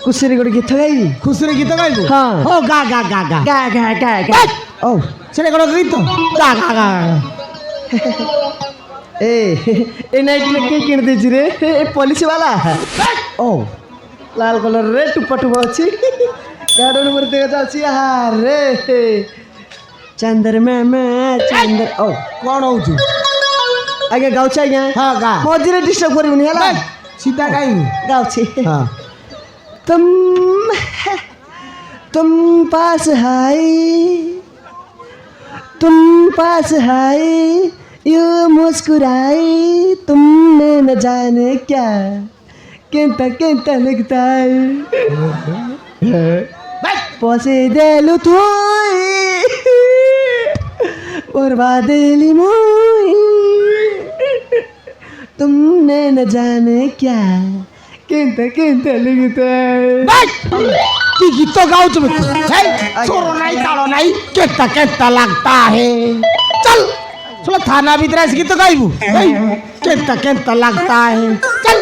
खुशी गोटे गीत गाइबी खुशी गीत गाइबू हाँ हो गा गा गा गा गा गा गा गा ओ सेटा कोन गीत गा गा गा ए नाइट में के किन देछि रे ए पुलिस वाला ओ लाल कलर रे टुपा टुपा अछि गार्डन पर देखा जाछि रे चंद्रमा में चंद्र ओ कोन होउछु आगे गाउ छ आगे हां गा मझिरे डिस्टर्ब करिबनी हला सीधा गाइबू गाउ छी हां तुम पास है यू मुस्कुराई तुमने न जाने क्या केंता केंता लगता है पसे देलु थोई बर्बादेली मोई तुमने न जाने क्या केंता केंता लगता है की गीत गाउ तुम छोरो नहीं तालो नहीं केता केता लगता है चल चलो थाना भीतर ऐसे गीत गाइबू केता केता लगता है चल